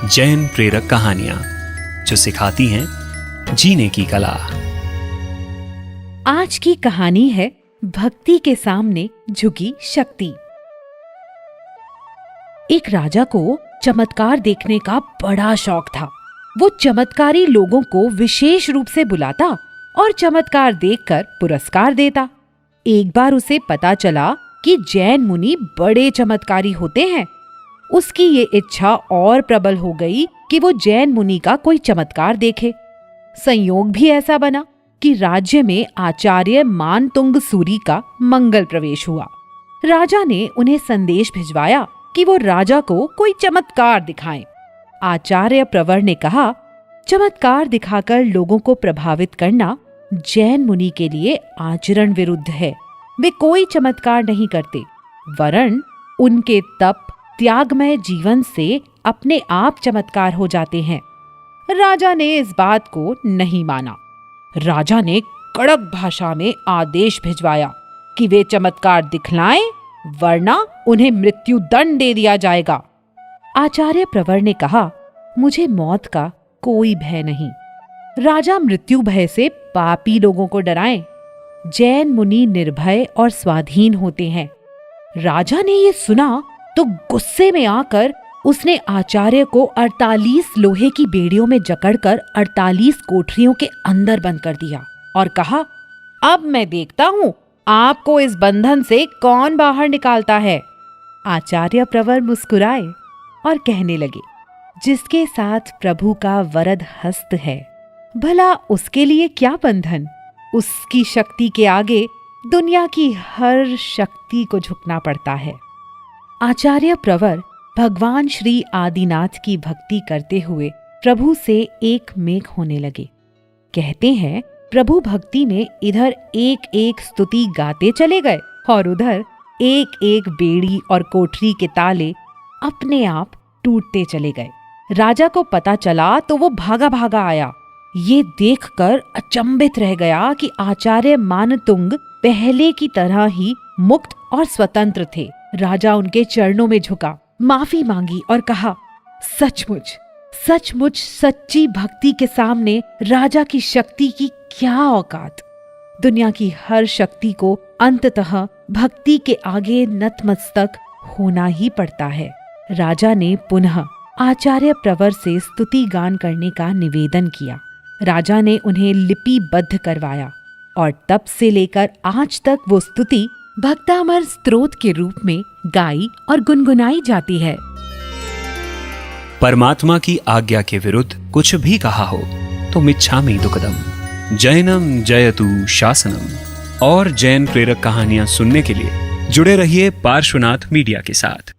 जैन प्रेरक कहानियां जो सिखाती हैं जीने की कला। आज की कहानी है भक्ति के सामने झुकी शक्ति। एक राजा को चमत्कार देखने का बड़ा शौक था। वो चमत्कारी लोगों को विशेष रूप से बुलाता और चमत्कार देखकर पुरस्कार देता। एक बार उसे पता चला कि जैन मुनि बड़े चमत्कारी होते हैं। उसकी ये इच्छा और प्रबल हो गई कि वो जैन मुनि का कोई चमत्कार देखे। संयोग भी ऐसा बना कि राज्य में आचार्य मानतुंग सूरी का मंगल प्रवेश हुआ। राजा ने उन्हें संदेश भिजवाया कि वो राजा को कोई चमत्कार दिखाएं। आचार्य प्रवर ने कहा, चमत्कार दिखाकर लोगों को प्रभावित करना जैन मुनि के लिए आचरण विरुद्ध है। वे कोई चमत्कार नहीं करते, वरन उनके तप त्यागमय जीवन से अपने आप चमत्कार हो जाते हैं। राजा ने इस बात को नहीं माना। राजा ने कड़क भाषा में आदेश भिजवाया कि वे चमत्कार दिखलाएं, वरना उन्हें मृत्यु दंड दे दिया जाएगा। आचार्य प्रवर ने कहा, मुझे मौत का कोई भय नहीं। राजा मृत्यु भय से पापी लोगों को डराएं। जैन मुनि निर्भय और स्वाधीन होते हैं। राजा ने ये सुना तो गुस्से में आकर उसने आचार्य को 48 लोहे की बेड़ियों में जकड़कर 48 कोठरियों के अंदर बंद कर दिया और कहा, अब मैं देखता हूँ आपको इस बंधन से कौन बाहर निकालता है। आचार्य प्रवर मुस्कुराए और कहने लगे, जिसके साथ प्रभु का वरद हस्त है, भला उसके लिए क्या बंधन। उसकी शक्ति के आगे दुनिया की हर शक्ति को झुकना पड़ता है। आचार्य प्रवर भगवान श्री आदिनाथ की भक्ति करते हुए प्रभु से एक मेघ होने लगे। कहते हैं, प्रभु भक्ति में इधर एक एक स्तुति गाते चले गए और उधर एक एक बेड़ी और कोठरी के ताले अपने आप टूटते चले गए। राजा को पता चला तो वो भागा भागा आया। ये देखकर अचंभित रह गया कि आचार्य मानतुंग पहले की तरह ही मुक्त और स्वतंत्र थे। राजा उनके चरणों में झुका, माफी मांगी और कहा, सचमुच सच्ची भक्ति के सामने राजा की शक्ति की क्या औकात। दुनिया की हर शक्ति को अंततः भक्ति के आगे नतमस्तक होना ही पड़ता है। राजा ने पुनः आचार्य प्रवर से स्तुति गान करने का निवेदन किया। राजा ने उन्हें लिपिबद्ध करवाया और तब से लेकर आज तक वो स्तुति भक्तामर स्तोत्र के रूप में गाई और गुनगुनाई जाती है। परमात्मा की आज्ञा के विरुद्ध कुछ भी कहा हो तो मिच्छामि दुक्कडम। जैनम जयतु शासनम। और जैन प्रेरक कहानियां सुनने के लिए जुड़े रहिए पार्श्वनाथ मीडिया के साथ।